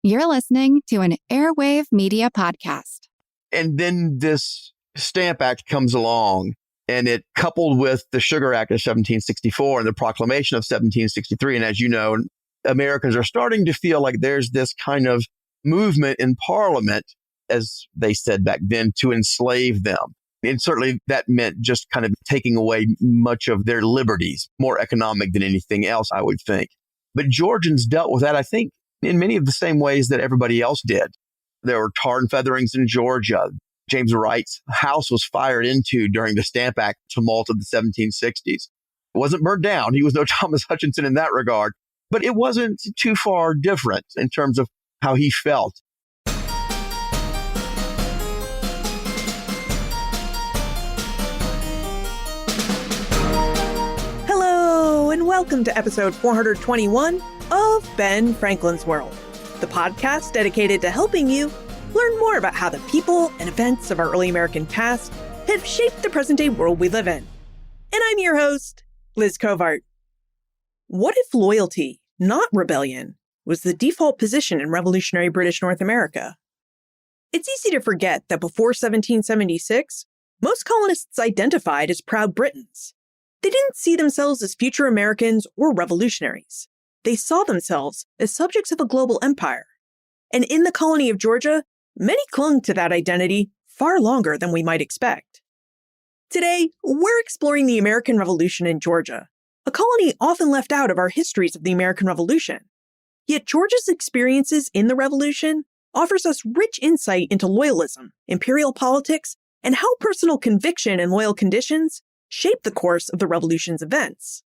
You're listening to an Airwave Media Podcast. And then this Stamp Act comes along, and it coupled with the Sugar Act of 1764 and the Proclamation of 1763. And as you know, Americans are starting to feel like there's this kind of movement in Parliament, as they said back then, to enslave them. And certainly that meant just kind of taking away much of their liberties, more economic than anything else, I would think. But Georgians dealt with that, I think, in many of the same ways that everybody else did. There were tar and featherings in Georgia. James Wright's house was fired into during the Stamp Act tumult of the 1760s. It wasn't burned down. He was no Thomas Hutchinson in that regard, but it wasn't too far different in terms of how he felt. Hello, and welcome to episode 421 of Ben Franklin's World, the podcast dedicated to helping you learn more about how the people and events of our early American past have shaped the present-day world we live in. And I'm your host, Liz Covart. What if loyalty, not rebellion, was the default position in revolutionary British North America? It's easy to forget that before 1776, most colonists identified as proud Britons. They didn't see themselves as future Americans or revolutionaries. They saw themselves as subjects of a global empire. And in the colony of Georgia, many clung to that identity far longer than we might expect. Today, we're exploring the American Revolution in Georgia, a colony often left out of our histories of the American Revolution. Yet Georgia's experiences in the Revolution offers us rich insight into loyalism, imperial politics, and how personal conviction and loyal conditions shape the course of the Revolution's events.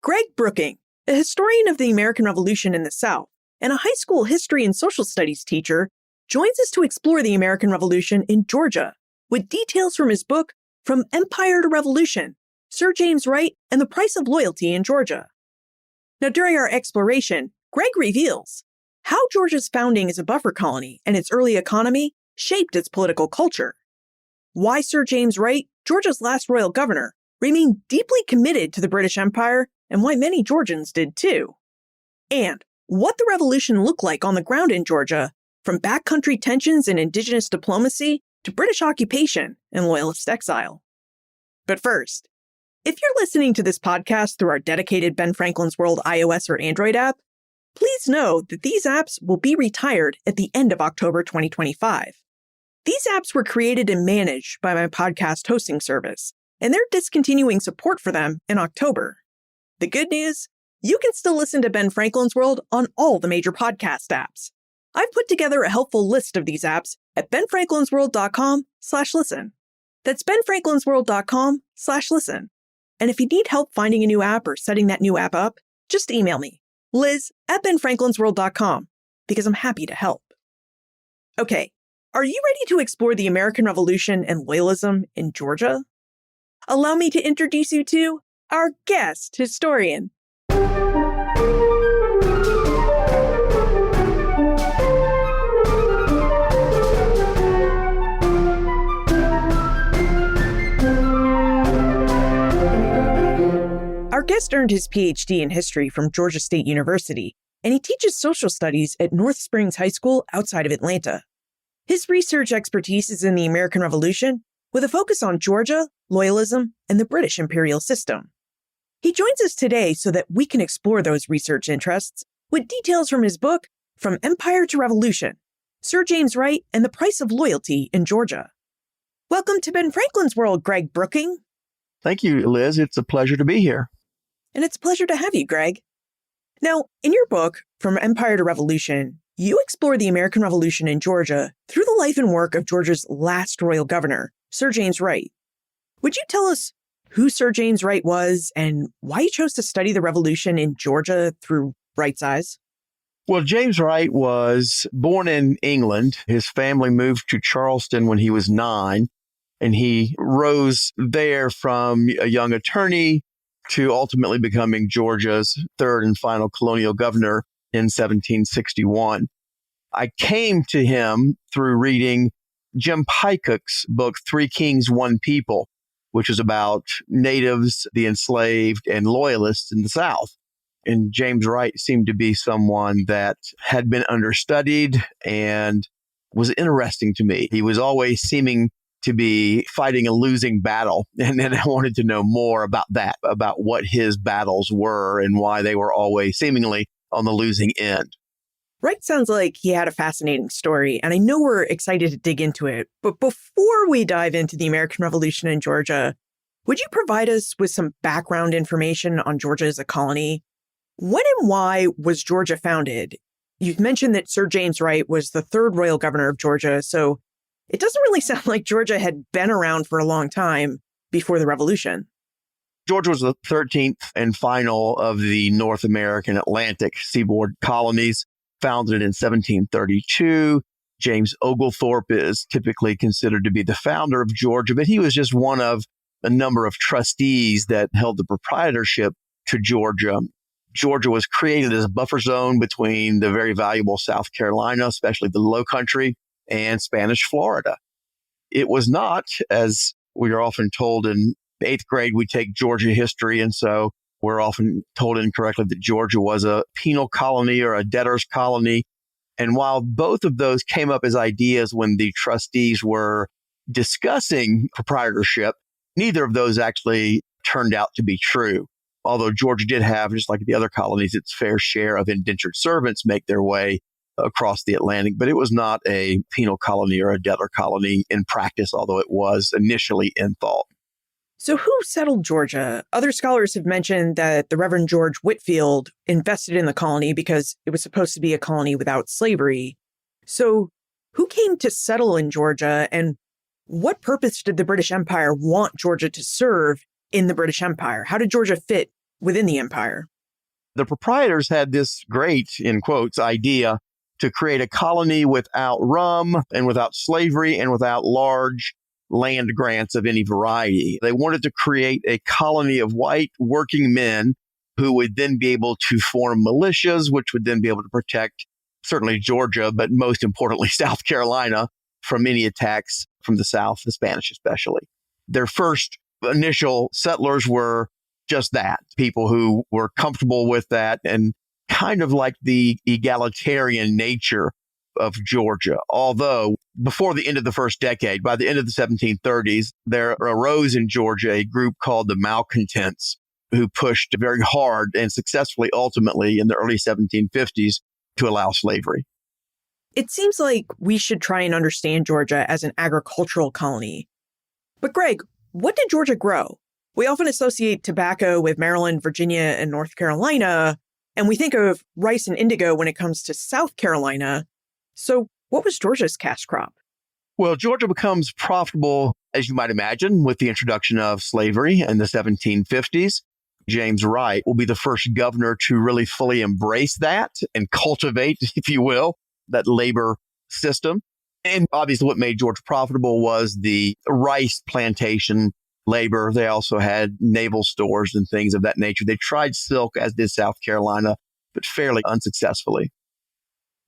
Greg Brooking, a historian of the American Revolution in the South and a high school history and social studies teacher, joins us to explore the American Revolution in Georgia with details from his book, From Empire to Revolution, Sir James Wright and the Price of Loyalty in Georgia. Now, during our exploration, Greg reveals how Georgia's founding as a buffer colony and its early economy shaped its political culture, why Sir James Wright, Georgia's last royal governor, remained deeply committed to the British Empire and why many Georgians did too, and what the revolution looked like on the ground in Georgia, from backcountry tensions and indigenous diplomacy to British occupation and loyalist exile. But first, if you're listening to this podcast through our dedicated Ben Franklin's World iOS or Android app, please know that these apps will be retired at the end of October 2025. These apps were created and managed by my podcast hosting service, and they're discontinuing support for them in October. The good news, you can still listen to Ben Franklin's World on all the major podcast apps. I've put together a helpful list of these apps at benfranklinsworld.com/listen. That's benfranklinsworld.com/listen. And if you need help finding a new app or setting that new app up, just email me, liz@benfranklinsworld.com, because I'm happy to help. Okay, are you ready to explore the American Revolution and loyalism in Georgia? Allow me to introduce you to our guest historian. Our guest earned his PhD in history from Georgia State University, and he teaches social studies at North Springs High School outside of Atlanta. His research expertise is in the American Revolution, with a focus on Georgia, loyalism, and the British imperial system. He joins us today so that we can explore those research interests with details from his book, From Empire to Revolution, Sir James Wright and the Price of Loyalty in Georgia. Welcome to Ben Franklin's World, Greg Brooking. Thank you, Liz. It's a pleasure to be here. And it's a pleasure to have you, Greg. Now, in your book, From Empire to Revolution, you explore the American Revolution in Georgia through the life and work of Georgia's last royal governor, Sir James Wright. Would you tell us who Sir James Wright was and why you chose to study the revolution in Georgia through Wright's eyes? Well, James Wright was born in England. His family moved to Charleston when he was 9, and he rose there from a young attorney to ultimately becoming Georgia's third and final colonial governor in 1761. I came to him through reading Jim Pycock's book, Three Kings, One People, which is about natives, the enslaved, and loyalists in the South. And James Wright seemed to be someone that had been understudied and was interesting to me. He was always seeming to be fighting a losing battle. And then I wanted to know more about that, about what his battles were and why they were always seemingly on the losing end. Wright sounds like he had a fascinating story, and I know we're excited to dig into it. But before we dive into the American Revolution in Georgia, would you provide us with some background information on Georgia as a colony? When and why was Georgia founded? You've mentioned that Sir James Wright was the third royal governor of Georgia, so it doesn't really sound like Georgia had been around for a long time before the Revolution. Georgia was the 13th and final of the North American Atlantic seaboard colonies, founded in 1732. James Oglethorpe is typically considered to be the founder of Georgia, but he was just one of a number of trustees that held the proprietorship to Georgia. Georgia was created as a buffer zone between the very valuable South Carolina, especially the Low Country, and Spanish Florida. It was not, as we are often told in eighth grade, we take Georgia history, and so we're often told incorrectly that Georgia was a penal colony or a debtor's colony. And while both of those came up as ideas when the trustees were discussing proprietorship, neither of those actually turned out to be true. Although Georgia did have, just like the other colonies, its fair share of indentured servants make their way across the Atlantic, but it was not a penal colony or a debtor colony in practice, although it was initially in thought. So who settled Georgia? Other scholars have mentioned that the Reverend George Whitefield invested in the colony because it was supposed to be a colony without slavery. So who came to settle in Georgia, and what purpose did the British Empire want Georgia to serve in the British Empire? How did Georgia fit within the empire? The proprietors had this great, in quotes, idea to create a colony without rum and without slavery and without large land grants of any variety. They wanted to create a colony of white working men who would then be able to form militias, which would then be able to protect certainly Georgia, but most importantly, South Carolina from any attacks from the South, the Spanish especially. Their first initial settlers were just that, people who were comfortable with that and kind of like the egalitarian nature of Georgia. Although before the end of the first decade, by the end of the 1730s, there arose in Georgia a group called the malcontents who pushed very hard and successfully ultimately in the early 1750s to allow slavery. It seems like we should try and understand Georgia as an agricultural colony. But Greg, what did Georgia grow? We often associate tobacco with Maryland, Virginia, and North Carolina, and we think of rice and indigo when it comes to South Carolina. So what was Georgia's cash crop? Well, Georgia becomes profitable, as you might imagine, with the introduction of slavery in the 1750s. James Wright will be the first governor to really fully embrace that and cultivate, if you will, that labor system. And obviously what made Georgia profitable was the rice plantation labor. They also had naval stores and things of that nature. They tried silk, as did South Carolina, but fairly unsuccessfully.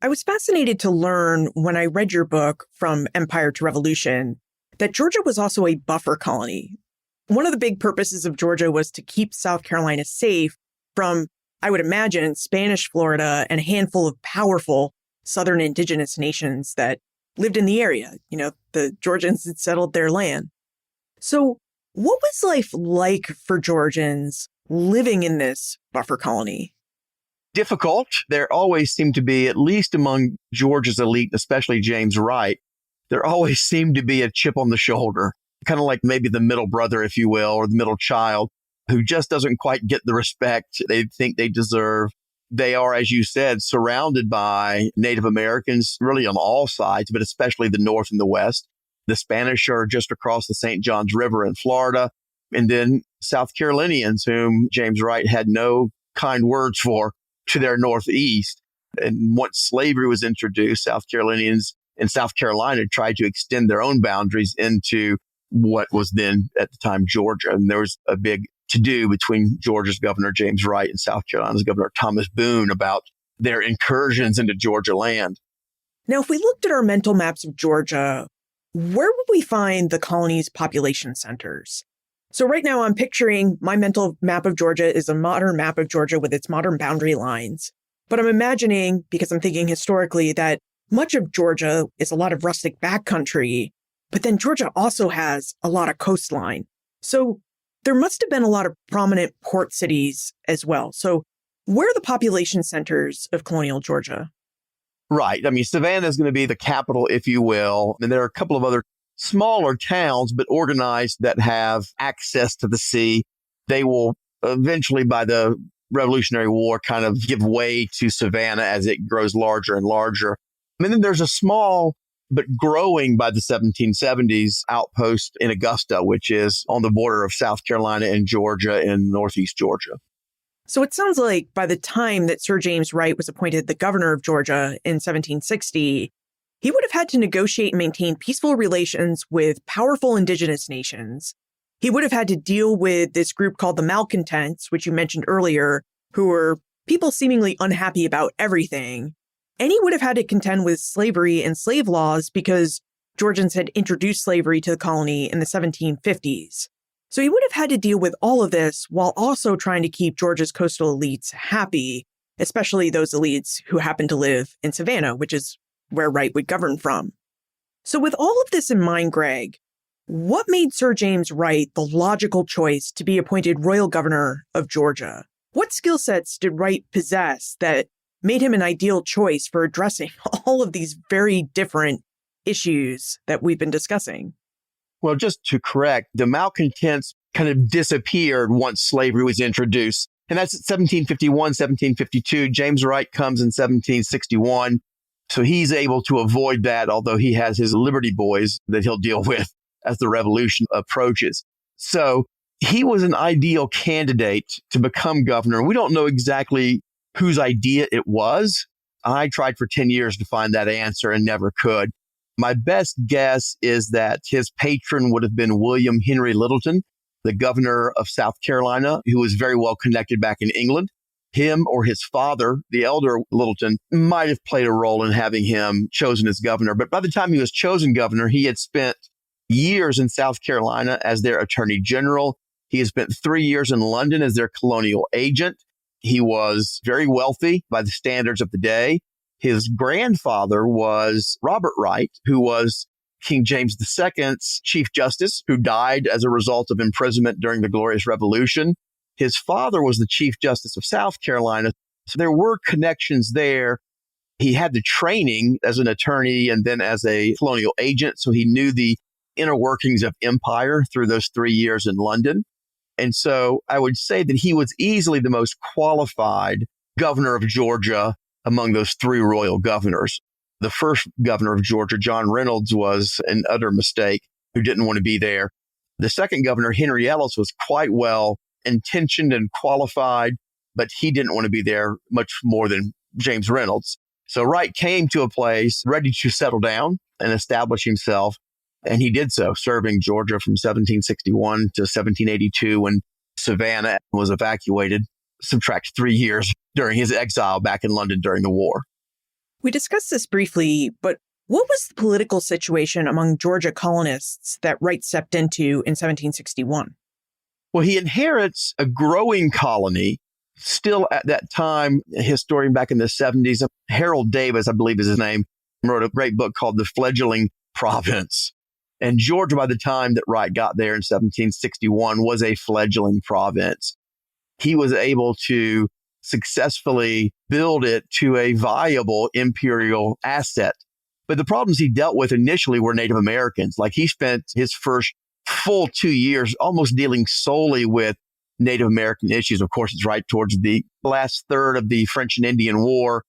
I was fascinated to learn when I read your book, From Empire to Revolution, that Georgia was also a buffer colony. One of the big purposes of Georgia was to keep South Carolina safe from, I would imagine, Spanish Florida and a handful of powerful southern indigenous nations that lived in the area. You know, the Georgians had settled their land. So what was life like for Georgians living in this buffer colony? Difficult. There always seemed to be, at least among Georgia's elite, especially James Wright, there always seemed to be a chip on the shoulder, kind of like maybe the middle brother, if you will, or the middle child who just doesn't quite get the respect they think they deserve. They are, as you said, surrounded by Native Americans, really on all sides, but especially the North and the West. The Spanish are just across the St. Johns River in Florida. And then South Carolinians, whom James Wright had no kind words for, to their northeast. And once slavery was introduced, South Carolinians in South Carolina tried to extend their own boundaries into what was then at the time Georgia. And there was a big to-do between Georgia's Governor James Wright and South Carolina's Governor Thomas Boone about their incursions into Georgia land. Now, if we looked at our mental maps of Georgia, where would we find the colony's population centers? So right now I'm picturing my mental map of Georgia is a modern map of Georgia with its modern boundary lines. But I'm imagining, because I'm thinking historically, that much of Georgia is a lot of rustic backcountry, but then Georgia also has a lot of coastline. So there must have been a lot of prominent port cities as well. So where are the population centers of colonial Georgia? Right. I mean, Savannah is going to be the capital, if you will. And there are a couple of other smaller towns, but organized, that have access to the sea. They will eventually, by the Revolutionary War, kind of give way to Savannah as it grows larger and larger. And then there's a small but growing by the 1770s outpost in Augusta, which is on the border of South Carolina and Georgia in northeast Georgia. So it sounds like by the time that Sir James Wright was appointed the governor of Georgia in 1760, he would have had to negotiate and maintain peaceful relations with powerful indigenous nations. He would have had to deal with this group called the malcontents, which you mentioned earlier, who were people seemingly unhappy about everything. And he would have had to contend with slavery and slave laws because Georgians had introduced slavery to the colony in the 1750s. So he would have had to deal with all of this while also trying to keep Georgia's coastal elites happy, especially those elites who happen to live in Savannah, which is where Wright would govern from. So with all of this in mind, Greg, what made Sir James Wright the logical choice to be appointed royal governor of Georgia? What skill sets did Wright possess that made him an ideal choice for addressing all of these very different issues that we've been discussing? Well, just to correct, the malcontents kind of disappeared once slavery was introduced. And that's 1751, 1752. James Wright comes in 1761. So he's able to avoid that, although he has his Liberty Boys that he'll deal with as the revolution approaches. So he was an ideal candidate to become governor. We don't know exactly whose idea it was. I tried for 10 years to find that answer and never could. My best guess is that his patron would have been William Henry Littleton, the governor of South Carolina, who was very well connected back in England. Him or his father, the elder Littleton, might have played a role in having him chosen as governor. But by the time he was chosen governor, he had spent years in South Carolina as their attorney general. He had spent 3 years in London as their colonial agent. He was very wealthy by the standards of the day. His grandfather was Robert Wright, who was King James II's Chief Justice, who died as a result of imprisonment during the Glorious Revolution. His father was the Chief Justice of South Carolina. So there were connections there. He had the training as an attorney and then as a colonial agent. So he knew the inner workings of empire through those 3 years in London. And so I would say that he was easily the most qualified governor of Georgia among those three royal governors. The first governor of Georgia, John Reynolds, was an utter mistake who didn't want to be there. The second governor, Henry Ellis, was quite well intentioned and qualified, but he didn't want to be there much more than James Reynolds. So Wright came to a place ready to settle down and establish himself. And he did so, serving Georgia from 1761 to 1782 when Savannah was evacuated. Subtract 3 years during his exile back in London during the war. We discussed this briefly, but what was the political situation among Georgia colonists that Wright stepped into in 1761? Well, he inherits a growing colony. Still at that time, a historian back in the 70s, Harold Davis, I believe is his name, wrote a great book called The Fledgling Province. And Georgia, by the time that Wright got there in 1761, was a fledgling province. He was able to successfully build it to a viable imperial asset. But the problems he dealt with initially were Native Americans. Like he spent his first full 2 years almost dealing solely with Native American issues. Of course, it's right towards the last third of the French and Indian War.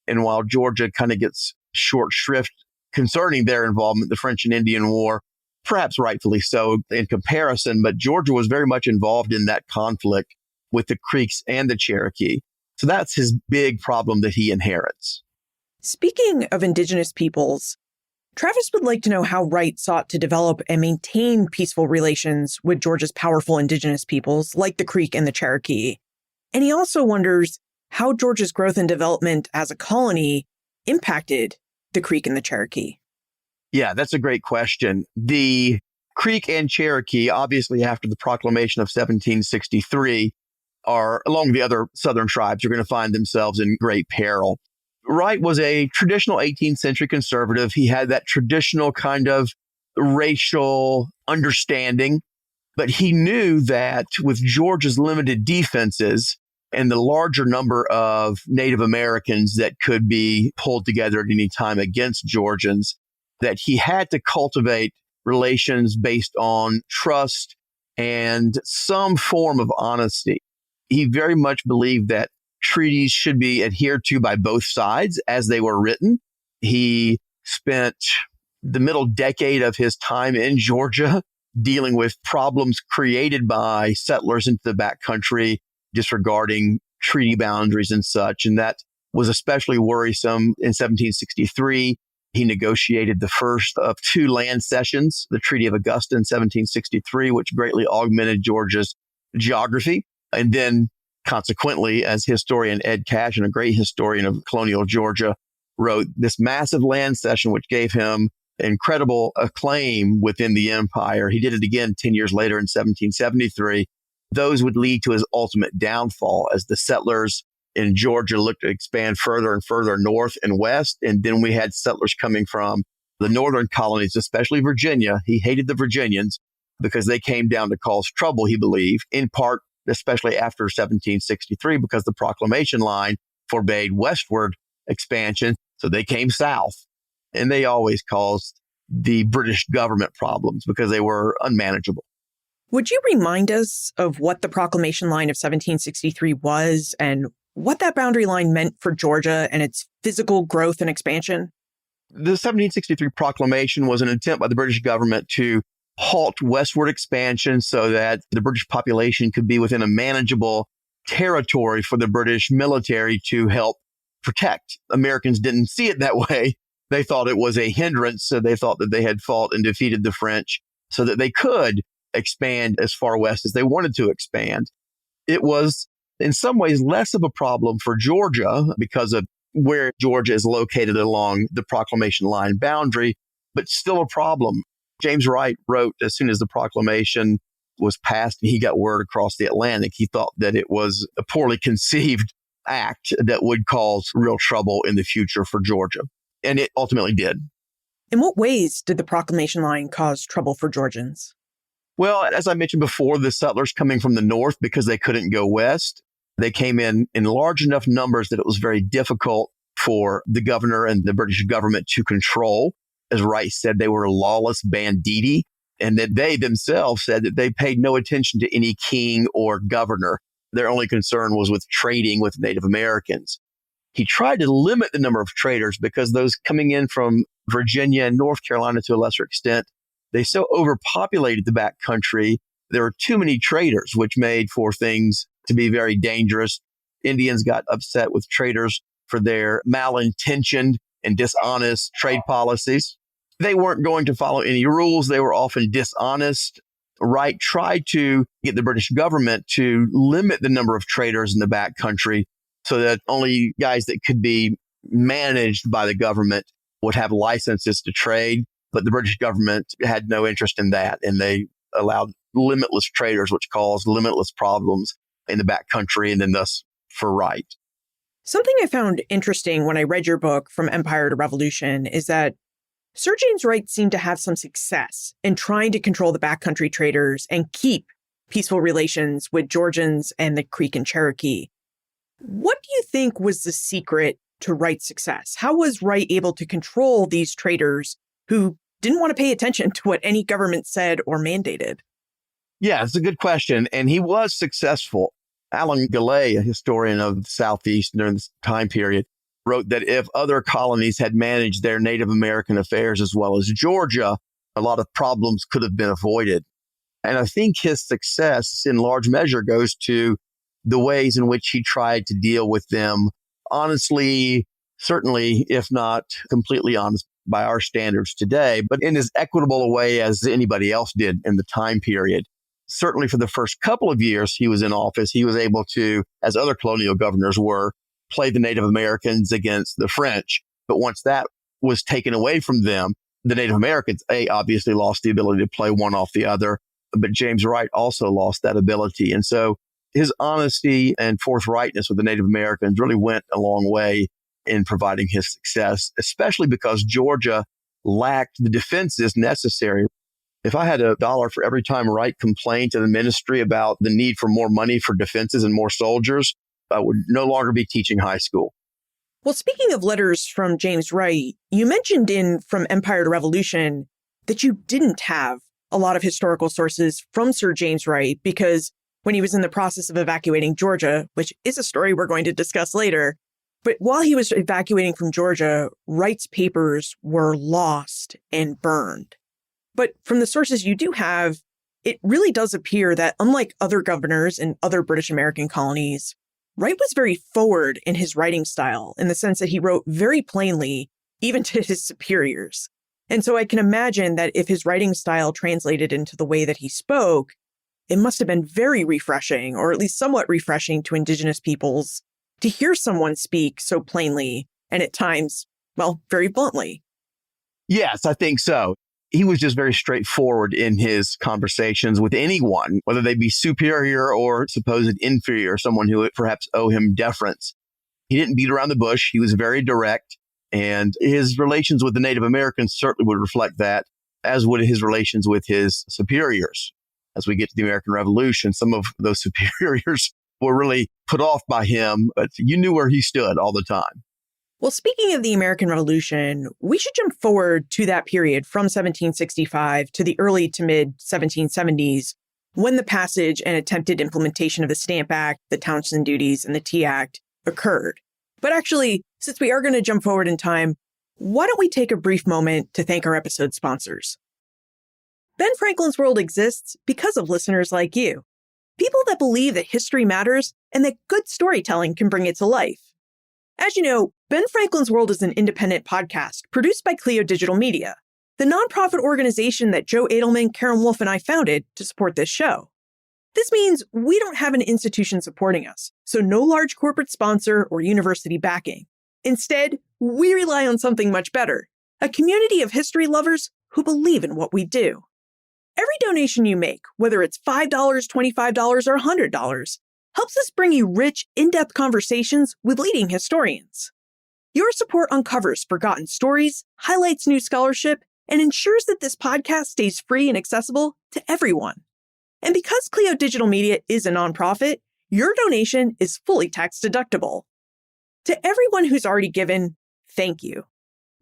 And while Georgia kind of gets short shrift concerning their involvement in the French and Indian War, perhaps rightfully so in comparison, but Georgia was very much involved in that conflict with the Creeks and the Cherokee. So that's his big problem that he inherits. Speaking of indigenous peoples, Travis would like to know how Wright sought to develop and maintain peaceful relations with Georgia's powerful indigenous peoples like the Creek and the Cherokee. And he also wonders how Georgia's growth and development as a colony impacted the Creek and the Cherokee. Yeah, that's a great question. The Creek and Cherokee, obviously after the proclamation of 1763, are, along with the other Southern tribes, are going to find themselves in great peril. Wright was a traditional 18th century conservative. He had that traditional kind of racial understanding, but he knew that with Georgia's limited defenses and the larger number of Native Americans that could be pulled together at any time against Georgians, that he had to cultivate relations based on trust and some form of honesty. He very much believed that treaties should be adhered to by both sides as they were written. He spent the middle decade of his time in Georgia dealing with problems created by settlers into the backcountry, disregarding treaty boundaries and such. And that was especially worrisome in 1763. He negotiated the first of two land cessions, the Treaty of Augusta in 1763, which greatly augmented Georgia's geography. And then consequently, as historian Ed Cashin, a great historian of colonial Georgia, wrote, this massive land cession, which gave him incredible acclaim within the empire. He did it again 10 years later in 1773. Those would lead to his ultimate downfall as the settlers in Georgia looked to expand further and further north and west. And then we had settlers coming from the northern colonies, especially Virginia. He hated the Virginians because they came down to cause trouble, he believed, in part, especially after 1763, because the proclamation line forbade westward expansion. So they came south, and they always caused the British government problems because they were unmanageable. Would you remind us of what the proclamation line of 1763 was and what that boundary line meant for Georgia and its physical growth and expansion? The 1763 proclamation was an attempt by the British government to halt westward expansion so that the British population could be within a manageable territory for the British military to help protect. Americans didn't see it that way. They thought it was a hindrance. So they thought that they had fought and defeated the French so that they could expand as far west as they wanted to expand. It was in some ways less of a problem for Georgia because of where Georgia is located along the proclamation line boundary, but still a problem. James Wright wrote as soon as the proclamation was passed and he got word across the Atlantic, he thought that it was a poorly conceived act that would cause real trouble in the future for Georgia. And it ultimately did. In what ways did the proclamation line cause trouble for Georgians? Well, as I mentioned before, the settlers coming from the north because they couldn't go west, they came in large enough numbers that it was very difficult for the governor and the British government to control. As Wright said, they were lawless banditti, and that they themselves said that they paid no attention to any king or governor. Their only concern was with trading with Native Americans. He tried to limit the number of traders because those coming in from Virginia and North Carolina to a lesser extent, they so overpopulated the backcountry. There were too many traders, which made for things to be very dangerous. Indians got upset with traders for their malintentioned and dishonest trade policies. They weren't going to follow any rules. They were often dishonest. Wright tried to get the British government to limit the number of traders in the backcountry so that only guys that could be managed by the government would have licenses to trade. But the British government had no interest in that, and they allowed limitless traders, which caused limitless problems in the backcountry and then thus for Wright. Something I found interesting when I read your book, From Empire to Revolution, is that Sir James Wright seemed to have some success in trying to control the backcountry traders and keep peaceful relations with Georgians and the Creek and Cherokee. What do you think was the secret to Wright's success? How was Wright able to control these traders who didn't want to pay attention to what any government said or mandated? Yeah, it's a good question. And he was successful. Alan Gallay, a historian of the Southeast during this time period, wrote that if other colonies had managed their Native American affairs as well as Georgia, a lot of problems could have been avoided. And I think his success in large measure goes to the ways in which he tried to deal with them honestly, certainly, if not completely honest by our standards today, but in as equitable a way as anybody else did in the time period. Certainly for the first couple of years he was in office, he was able to, as other colonial governors were, play the Native Americans against the French. But once that was taken away from them, The Native Americans, obviously lost the ability to play one off the other, but James Wright also lost that ability. And so his honesty and forthrightness with the Native Americans really went a long way in providing his success, especially because Georgia lacked the defenses necessary. If I had $1 for every time Wright complained to the ministry about the need for more money for defenses and more soldiers, I would no longer be teaching high school. Well, speaking of letters from James Wright, you mentioned in From Empire to Revolution that you didn't have a lot of historical sources from Sir James Wright because when he was in the process of evacuating Georgia, which is a story we're going to discuss later, but while he was evacuating from Georgia, Wright's papers were lost and burned. But from the sources you do have, it really does appear that unlike other governors in other British American colonies, Wright was very forward in his writing style in the sense that he wrote very plainly, even to his superiors. And so I can imagine that if his writing style translated into the way that he spoke, it must have been very refreshing, or at least somewhat refreshing to Indigenous peoples to hear someone speak so plainly and at times, well, very bluntly. Yes, I think so. He was just very straightforward in his conversations with anyone, whether they be superior or supposed inferior, someone who would perhaps owe him deference. He didn't beat around the bush. He was very direct. And his relations with the Native Americans certainly would reflect that, as would his relations with his superiors. As we get to the American Revolution, some of those superiors were really put off by him, but you knew where he stood all the time. Well, speaking of the American Revolution, we should jump forward to that period from 1765 to the early to mid 1770s, when the passage and attempted implementation of the Stamp Act, the Townshend Duties, and the Tea Act occurred. But actually, since we are going to jump forward in time, why don't we take a brief moment to thank our episode sponsors? Ben Franklin's World exists because of listeners like you. People that believe that history matters and that good storytelling can bring it to life. As you know, Ben Franklin's World is an independent podcast produced by Clio Digital Media, the nonprofit organization that Joe Edelman, Karen Wolf, and I founded to support this show. This means we don't have an institution supporting us, so no large corporate sponsor or university backing. Instead, we rely on something much better, a community of history lovers who believe in what we do. Every donation you make, whether it's $5, $25, or $100, helps us bring you rich, in-depth conversations with leading historians. Your support uncovers forgotten stories, highlights new scholarship, and ensures that this podcast stays free and accessible to everyone. And because Clio Digital Media is a nonprofit, your donation is fully tax-deductible. To everyone who's already given, thank you.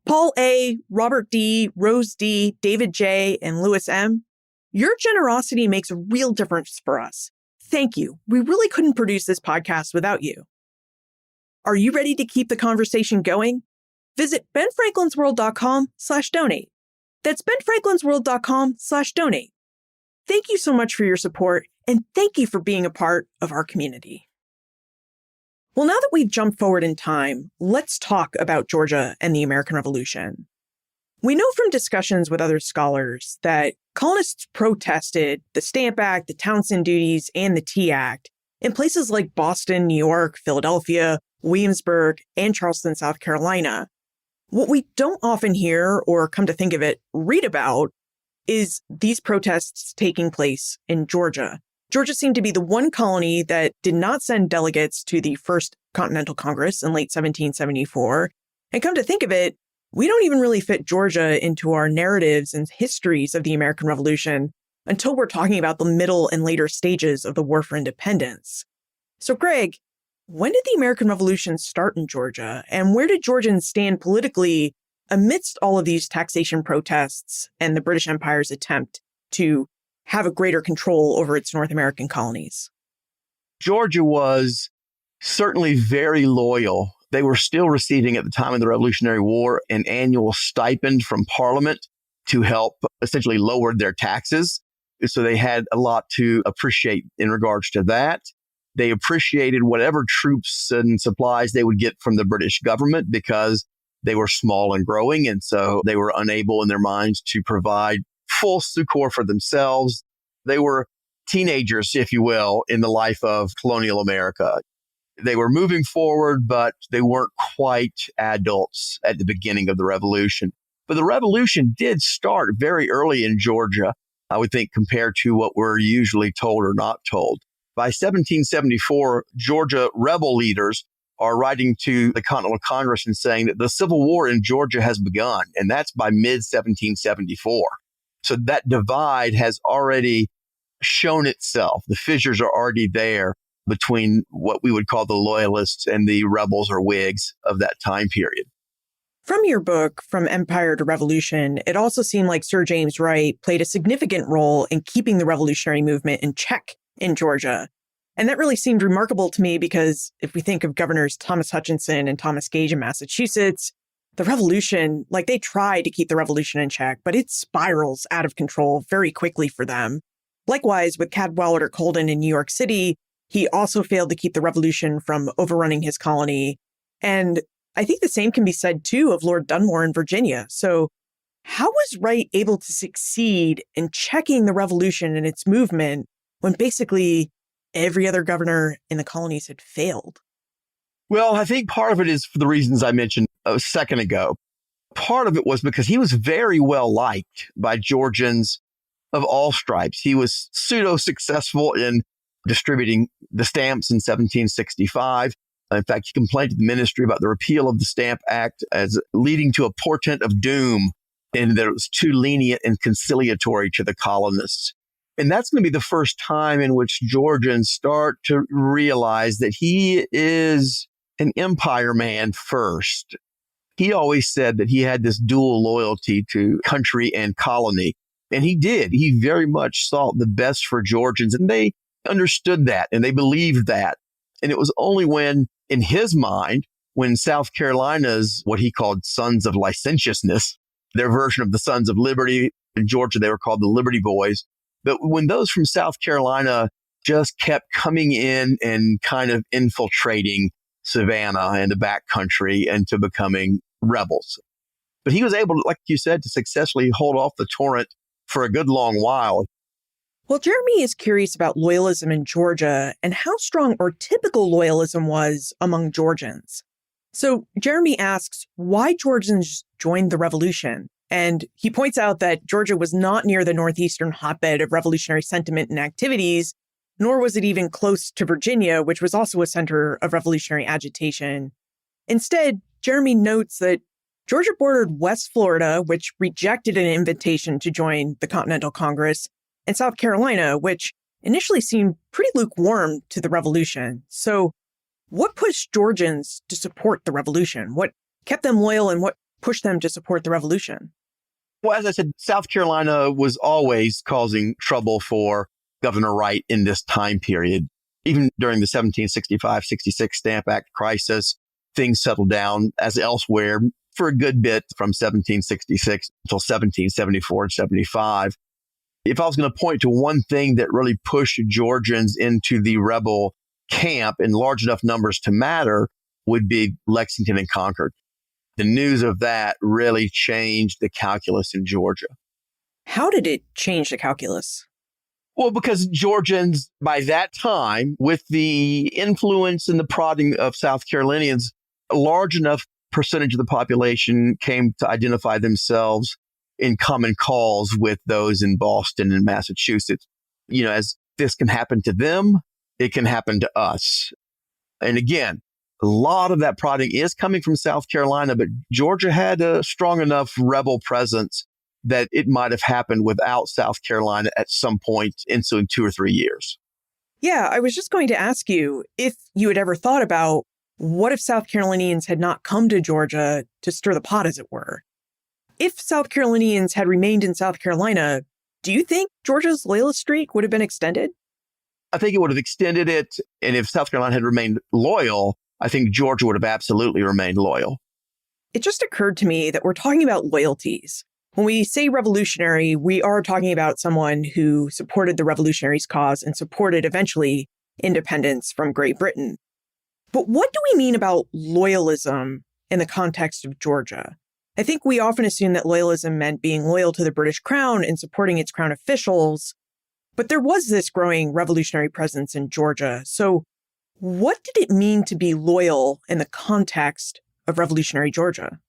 Paul A., Robert D., Rose D., David J., and Louis M., your generosity makes a real difference for us. Thank you. We really couldn't produce this podcast without you. Are you ready to keep the conversation going? Visit benfranklinsworld.com/donate. That's benfranklinsworld.com/donate. Thank you so much for your support, and thank you for being a part of our community. Well, now that we've jumped forward in time, let's talk about Georgia and the American Revolution. We know from discussions with other scholars that colonists protested the Stamp Act, the Townshend Duties, and the Tea Act in places like Boston, New York, Philadelphia, Williamsburg, and Charleston, South Carolina. What we don't often hear, or come to think of it, read about, is these protests taking place in Georgia. Georgia seemed to be the one colony that did not send delegates to the First Continental Congress in late 1774. And come to think of it, we don't even really fit Georgia into our narratives and histories of the American Revolution until we're talking about the middle and later stages of the War for Independence. So, Greg, when did the American Revolution start in Georgia, and where did Georgians stand politically amidst all of these taxation protests and the British Empire's attempt to have a greater control over its North American colonies? Georgia was certainly very loyal. They were still receiving at the time of the Revolutionary War an annual stipend from Parliament to help essentially lower their taxes. So they had a lot to appreciate in regards to that. They appreciated whatever troops and supplies they would get from the British government because they were small and growing. And so they were unable in their minds to provide full succor for themselves. They were teenagers, if you will, in the life of colonial America. They were moving forward, but they weren't quite adults at the beginning of the revolution. But the revolution did start very early in Georgia, I would think, compared to what we're usually told or not told. By 1774, Georgia rebel leaders are writing to the Continental Congress and saying that the Civil War in Georgia has begun, and that's by mid-1774. So that divide has already shown itself. The fissures are already there between what we would call the Loyalists and the rebels or Whigs of that time period. From your book, From Empire to Revolution, it also seemed like Sir James Wright played a significant role in keeping the revolutionary movement in check in Georgia. And that really seemed remarkable to me because if we think of Governors Thomas Hutchinson and Thomas Gage in Massachusetts, the revolution, they try to keep the revolution in check, but it spirals out of control very quickly for them. Likewise, with Cadwallader Colden in New York City, he also failed to keep the revolution from overrunning his colony. And I think the same can be said, too, of Lord Dunmore in Virginia. So how was Wright able to succeed in checking the revolution and its movement when basically every other governor in the colonies had failed? Well, I think part of it is for the reasons I mentioned a second ago. Part of it was because he was very well liked by Georgians of all stripes. He was pseudo-successful in distributing the stamps in 1765. In fact, he complained to the ministry about the repeal of the Stamp Act as leading to a portent of doom, and that it was too lenient and conciliatory to the colonists. And that's going to be the first time in which Georgians start to realize that he is an empire man first. He always said that he had this dual loyalty to country and colony. And he did. He very much sought the best for Georgians. And they understood that and they believed that. And it was only when, in his mind, when South Carolina's, what he called sons of licentiousness, their version of the Sons of Liberty, in Georgia, they were called the Liberty Boys. But when those from South Carolina just kept coming in and kind of infiltrating Savannah and the backcountry into becoming rebels. But he was able, like you said, to successfully hold off the torrent for a good long while. Well, Jeremy is curious about loyalism in Georgia and how strong or typical loyalism was among Georgians. So Jeremy asks why Georgians joined the revolution. And he points out that Georgia was not near the northeastern hotbed of revolutionary sentiment and activities, nor was it even close to Virginia, which was also a center of revolutionary agitation. Instead, Jeremy notes that Georgia bordered West Florida, which rejected an invitation to join the Continental Congress, and South Carolina, which initially seemed pretty lukewarm to the revolution. So what pushed Georgians to support the revolution? What kept them loyal and what pushed them to support the revolution? Well, as I said, South Carolina was always causing trouble for Governor Wright in this time period. Even during the 1765-66 Stamp Act crisis, things settled down as elsewhere for a good bit from 1766 until 1774 and 75. If I was going to point to one thing that really pushed Georgians into the rebel camp in large enough numbers to matter, would be Lexington and Concord. The news of that really changed the calculus in Georgia. How did it change the calculus? Well, because Georgians, by that time, with the influence and the prodding of South Carolinians, a large enough percentage of the population came to identify themselves in common cause with those in Boston and Massachusetts. As this can happen to them, it can happen to us. And again, a lot of that prodding is coming from South Carolina, but Georgia had a strong enough rebel presence that it might have happened without South Carolina at some point in ensuing 2 or 3 years. Yeah, I was just going to ask you if you had ever thought about what if South Carolinians had not come to Georgia to stir the pot, as it were? If South Carolinians had remained in South Carolina, do you think Georgia's loyalist streak would have been extended? I think it would have extended it. And if South Carolina had remained loyal, I think Georgia would have absolutely remained loyal. It just occurred to me that we're talking about loyalties. When we say revolutionary, we are talking about someone who supported the revolutionaries' cause and supported eventually independence from Great Britain. But what do we mean about loyalism in the context of Georgia? I think we often assume that loyalism meant being loyal to the British Crown and supporting its Crown officials. But there was this growing revolutionary presence in Georgia. So what did it mean to be loyal in the context of revolutionary Georgia?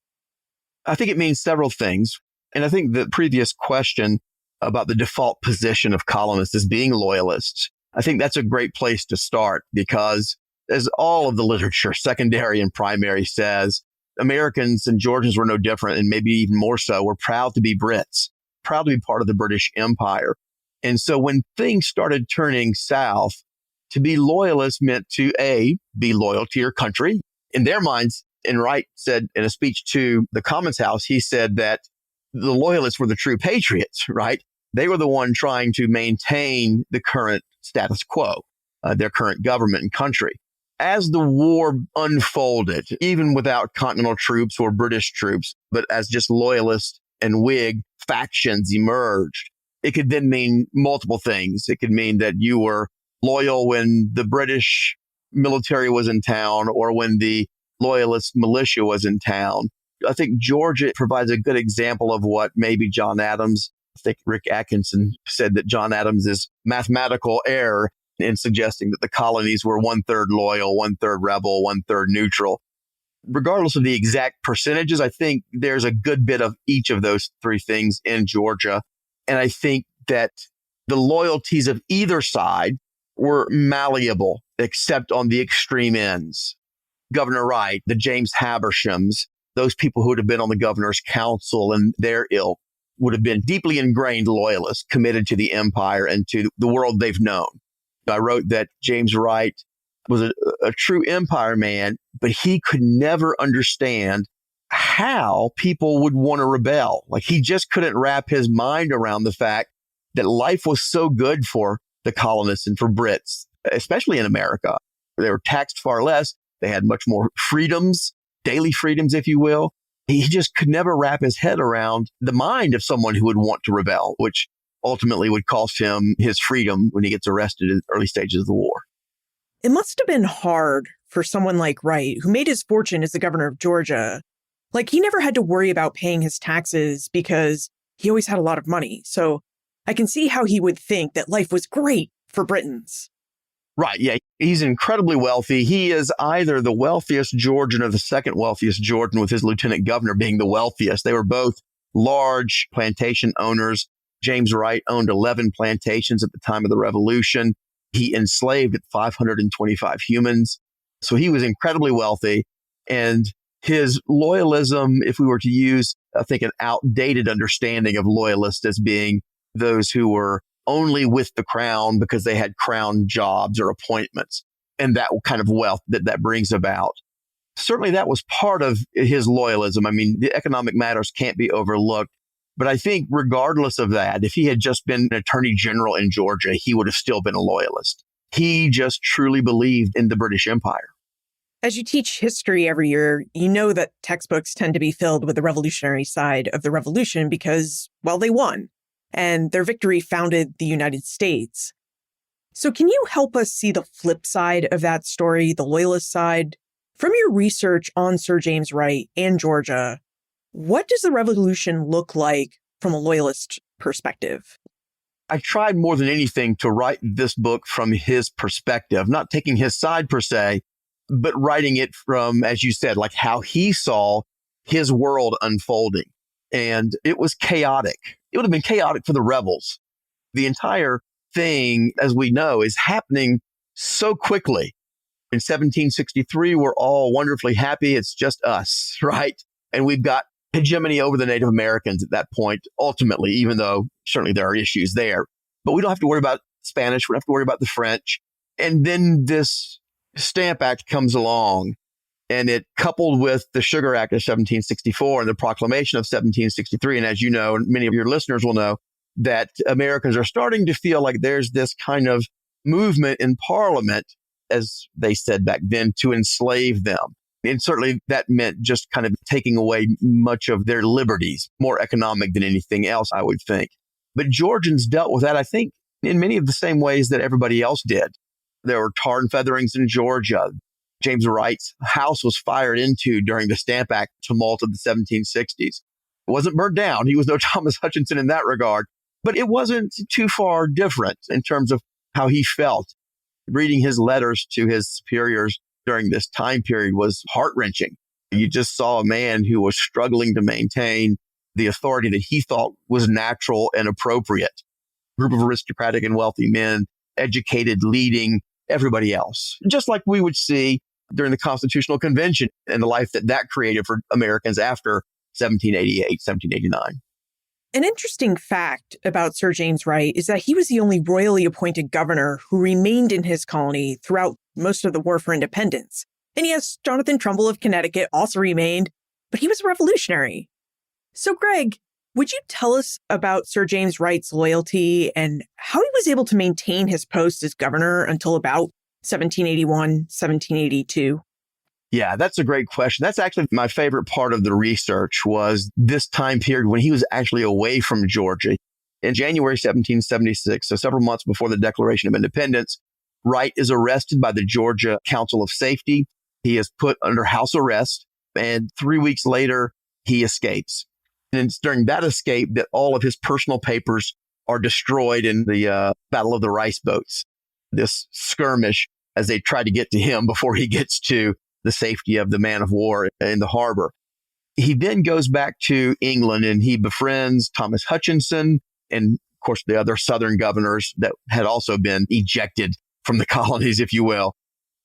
I think it means several things. And I think the previous question about the default position of colonists as being loyalists, I think that's a great place to start because as all of the literature, secondary and primary, says, Americans and Georgians were no different, and maybe even more so. We're proud to be Brits, proud to be part of the British Empire. And so when things started turning south, to be loyalist meant to be loyal to your country. In their minds, and Wright said in a speech to the Commons House, he said that the loyalists were the true patriots, right? They were the one trying to maintain the current status quo, their current government and country. As the war unfolded, even without continental troops or British troops, but as just loyalist and Whig factions emerged, it could then mean multiple things. It could mean that you were loyal when the British military was in town or when the loyalist militia was in town. I think Georgia provides a good example of what maybe John Adams, I think Rick Atkinson said that John Adams' mathematical error in suggesting that the colonies were 1/3 loyal, 1/3 rebel, 1/3 neutral. Regardless of the exact percentages, I think there's a good bit of each of those three things in Georgia. And I think that the loyalties of either side were malleable, except on the extreme ends. Governor Wright, the James Habershams, those people who would have been on the governor's council and their ilk would have been deeply ingrained loyalists, committed to the empire and to the world they've known. I wrote that James Wright was a true empire man, but he could never understand how people would want to rebel. Like he just couldn't wrap his mind around the fact that life was so good for the colonists and for Brits, especially in America. They were taxed far less. They had much more freedoms, daily freedoms, if you will. He just could never wrap his head around the mind of someone who would want to rebel, which ultimately would cost him his freedom when he gets arrested in the early stages of the war. It must have been hard for someone like Wright, who made his fortune as the governor of Georgia. Like, he never had to worry about paying his taxes because he always had a lot of money. So I can see how he would think that life was great for Britons. Right. Yeah. He's incredibly wealthy. He is either the wealthiest Georgian or the second wealthiest Georgian, with his lieutenant governor being the wealthiest. They were both large plantation owners. James Wright owned 11 plantations at the time of the Revolution. He enslaved 525 humans. So he was incredibly wealthy. And his loyalism, if we were to use, I think, an outdated understanding of loyalists as being those who were only with the crown because they had crown jobs or appointments, and that kind of wealth that brings about. Certainly that was part of his loyalism. I mean, the economic matters can't be overlooked. But I think regardless of that, if he had just been an attorney general in Georgia, he would have still been a loyalist. He just truly believed in the British Empire. As you teach history every year, you know that textbooks tend to be filled with the revolutionary side of the revolution because, well, they won, and their victory founded the United States. So can you help us see the flip side of that story, the loyalist side? From your research on Sir James Wright and Georgia, what does the revolution look like from a loyalist perspective? I tried more than anything to write this book from his perspective, not taking his side per se, but writing it from, as you said, like how he saw his world unfolding. And it was chaotic. It would have been chaotic for the rebels. The entire thing, as we know, is happening so quickly. In 1763, we're all wonderfully happy. It's just us, right? And we've got hegemony over the Native Americans at that point, ultimately, even though certainly there are issues there. But we don't have to worry about Spanish. We don't have to worry about the French. And then this Stamp Act comes along, and it coupled with the Sugar Act of 1764 and the Proclamation of 1763. And as you know, and many of your listeners will know, that Americans are starting to feel like there's this kind of movement in Parliament, as they said back then, to enslave them. And certainly that meant just kind of taking away much of their liberties, more economic than anything else, I would think. But Georgians dealt with that, I think, in many of the same ways that everybody else did. There were tar and featherings in Georgia. James Wright's house was fired into during the Stamp Act tumult of the 1760s. It wasn't burnt down. He was no Thomas Hutchinson in that regard. But it wasn't too far different in terms of how he felt. Reading his letters to his superiors during this time period was heart-wrenching. You just saw a man who was struggling to maintain the authority that he thought was natural and appropriate. Group of aristocratic and wealthy men, educated, leading everybody else, just like we would see during the Constitutional Convention and the life that created for Americans after 1788, 1789. An interesting fact about Sir James Wright is that he was the only royally appointed governor who remained in his colony throughout most of the War for Independence. And yes, Jonathan Trumbull of Connecticut also remained, but he was a revolutionary. So, Greg, would you tell us about Sir James Wright's loyalty and how he was able to maintain his post as governor until about 1781, 1782? Yeah, that's a great question. That's actually my favorite part of the research was this time period when he was actually away from Georgia. In January 1776, so several months before the Declaration of Independence, Wright is arrested by the Georgia Council of Safety. He is put under house arrest, and 3 weeks later, he escapes. And it's during that escape that all of his personal papers are destroyed in the Battle of the Rice Boats, this skirmish as they try to get to him before he gets to the safety of the man of war in the harbor. He then goes back to England and he befriends Thomas Hutchinson and, of course, the other Southern governors that had also been ejected from the colonies, if you will.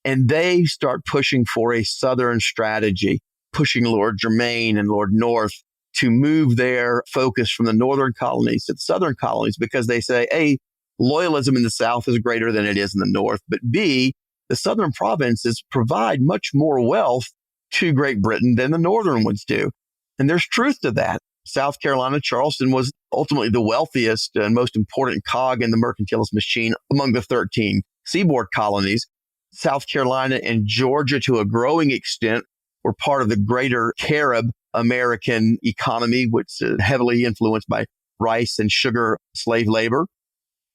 And they start pushing for a Southern strategy, pushing Lord Germain and Lord North to move their focus from the Northern colonies to the Southern colonies because they say, A, loyalism in the South is greater than it is in the North, but B, the Southern provinces provide much more wealth to Great Britain than the Northern ones do. And there's truth to that. South Carolina, Charleston was ultimately the wealthiest and most important cog in the mercantilist machine among the 13 seaboard colonies. South Carolina and Georgia, to a growing extent, were part of the greater Carib American economy, which is heavily influenced by rice and sugar slave labor.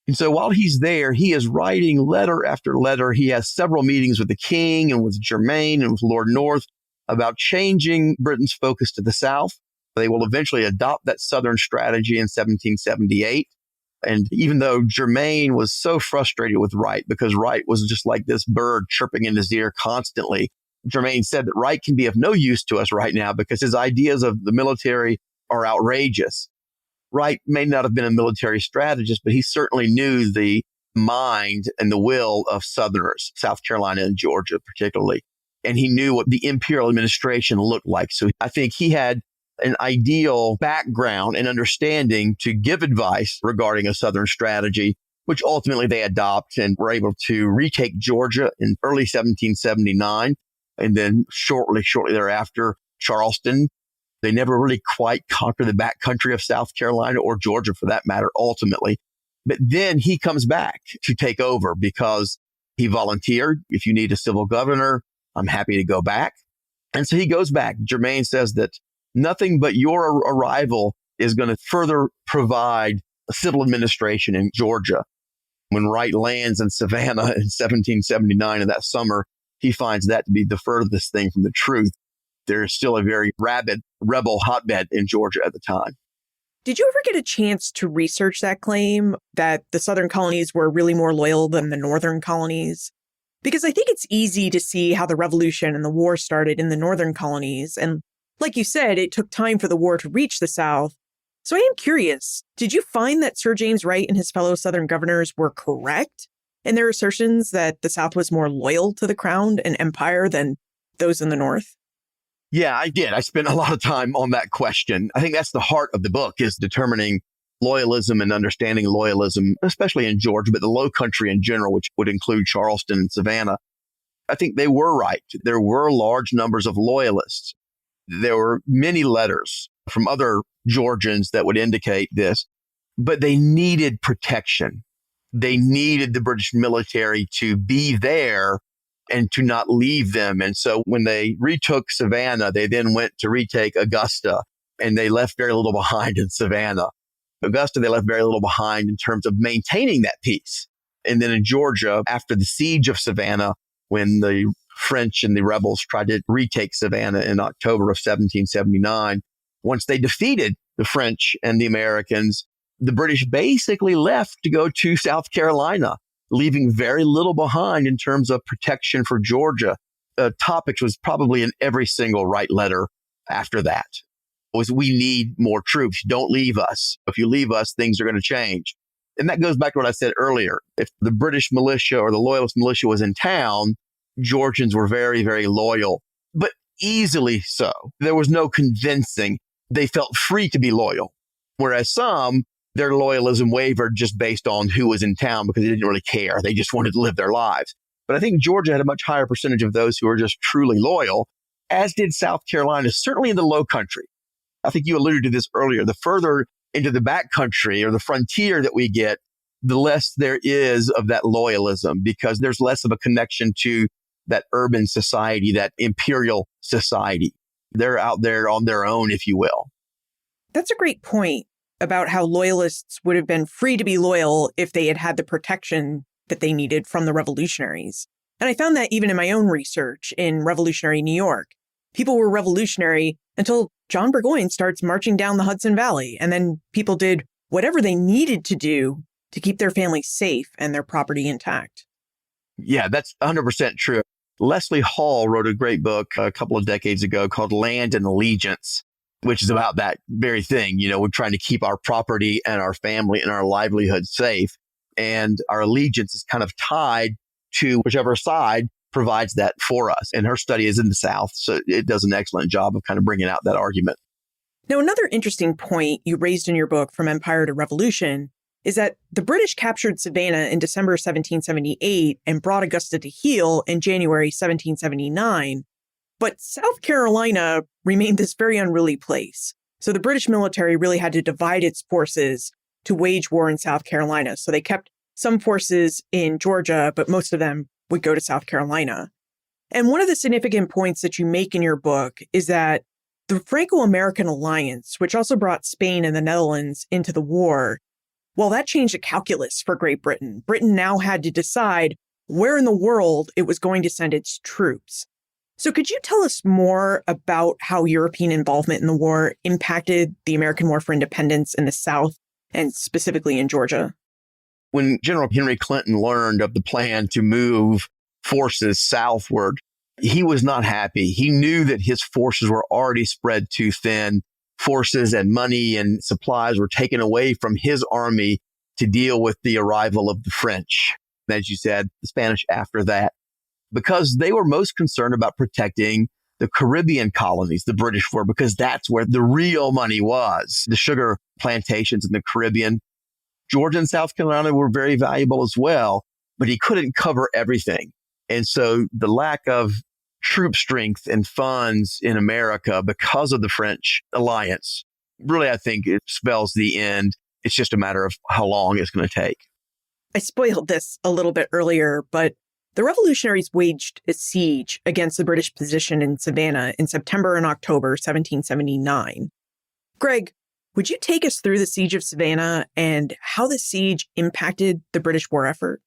And so while he's there, he is writing letter after letter. He has several meetings with the king and with Germain and with Lord North about changing Britain's focus to the South. They will eventually adopt that Southern strategy in 1778. And even though Germain was so frustrated with Wright because Wright was just like this bird chirping in his ear constantly, Germain said that Wright can be of no use to us right now because his ideas of the military are outrageous. Wright may not have been a military strategist, but he certainly knew the mind and the will of Southerners, South Carolina and Georgia particularly. And he knew what the imperial administration looked like. So I think he had an ideal background and understanding to give advice regarding a Southern strategy, which ultimately they adopt and were able to retake Georgia in early 1779. And then shortly thereafter, Charleston. They never really quite conquered the backcountry of South Carolina or Georgia for that matter, ultimately. But then he comes back to take over because he volunteered. If you need a civil governor, I'm happy to go back. And so he goes back. Germain says that nothing but your arrival is going to further provide a civil administration in Georgia. When Wright lands in Savannah in 1779 in that summer, he finds that to be the furthest thing from the truth. There is still a very rabid rebel hotbed in Georgia at the time. Did you ever get a chance to research that claim that the Southern colonies were really more loyal than the Northern colonies? Because I think it's easy to see how the revolution and the war started in the Northern colonies. And like you said, it took time for the war to reach the South. So I am curious, did you find that Sir James Wright and his fellow Southern governors were correct in their assertions that the South was more loyal to the crown and empire than those in the North? Yeah, I did. I spent a lot of time on that question. I think that's the heart of the book is determining loyalism and understanding loyalism, especially in Georgia, but the Low Country in general, which would include Charleston and Savannah. I think they were right. There were large numbers of loyalists. There were many letters from other Georgians that would indicate this, but they needed protection. They needed the British military to be there and to not leave them. And so when they retook Savannah, they then went to retake Augusta, and they left very little behind in Savannah. Augusta, they left very little behind in terms of maintaining that peace. And then in Georgia, after the siege of Savannah, when the French and the rebels tried to retake Savannah in October of 1779, once they defeated the French and the Americans, the British basically left to go to South Carolina, leaving very little behind in terms of protection for Georgia. topics was probably in every single Wright letter after that. Was we need more troops. Don't leave us. If you leave us, things are going to change. And that goes back to what I said earlier. If the British militia or the Loyalist militia was in town, Georgians were very, very loyal, but easily so. There was no convincing. They felt free to be loyal. Whereas some, their loyalism wavered just based on who was in town because they didn't really care. They just wanted to live their lives. But I think Georgia had a much higher percentage of those who were just truly loyal, as did South Carolina, certainly in the Low Country. I think you alluded to this earlier. The further into the back country or the frontier that we get, the less there is of that loyalism because there's less of a connection to that urban society, that imperial society. They're out there on their own, if you will. That's a great point about how loyalists would have been free to be loyal if they had had the protection that they needed from the revolutionaries. And I found that even in my own research in revolutionary New York. People were revolutionary until John Burgoyne starts marching down the Hudson Valley. And then people did whatever they needed to do to keep their families safe and their property intact. Yeah, that's 100% true. Leslie Hall wrote a great book a couple of decades ago called Land and Allegiance, which is about that very thing. You know, we're trying to keep our property and our family and our livelihood safe. And our allegiance is kind of tied to whichever side provides that for us. And her study is in the South, so it does an excellent job of kind of bringing out that argument. Now, another interesting point you raised in your book, From Empire to Revolution, is that the British captured Savannah in December 1778 and brought Augusta to heel in January 1779. But South Carolina remained this very unruly place. So the British military really had to divide its forces to wage war in South Carolina. So they kept some forces in Georgia, but most of them would go to South Carolina. And one of the significant points that you make in your book is that the Franco-American alliance, which also brought Spain and the Netherlands into the war, well, that changed the calculus for Great Britain. Britain now had to decide where in the world it was going to send its troops. So could you tell us more about how European involvement in the war impacted the American War for Independence in the South and specifically in Georgia? When General Henry Clinton learned of the plan to move forces southward, he was not happy. He knew that his forces were already spread too thin. Forces and money and supplies were taken away from his army to deal with the arrival of the French. As you said, the Spanish after that, because they were most concerned about protecting the Caribbean colonies, the British were, because that's where the real money was, the sugar plantations in the Caribbean. Georgia and South Carolina were very valuable as well, but he couldn't cover everything. And so the lack of troop strength and funds in America because of the French alliance, really, I think it spells the end. It's just a matter of how long it's going to take. I spoiled this a little bit earlier, but the revolutionaries waged a siege against the British position in Savannah in September and October 1779. Greg, would you take us through the siege of Savannah and how the siege impacted the British war effort?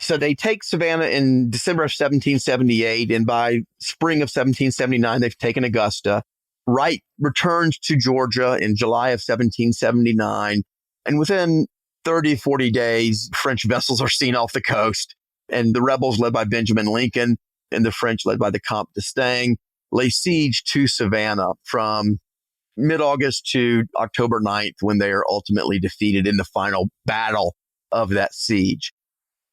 So they take Savannah in December of 1778, and by spring of 1779, they've taken Augusta. Wright returns to Georgia in July of 1779, and within 30, 40 days, French vessels are seen off the coast, and the rebels led by Benjamin Lincoln and the French led by the Comte d'Estaing lay siege to Savannah from mid-August to October 9th, when they are ultimately defeated in the final battle of that siege.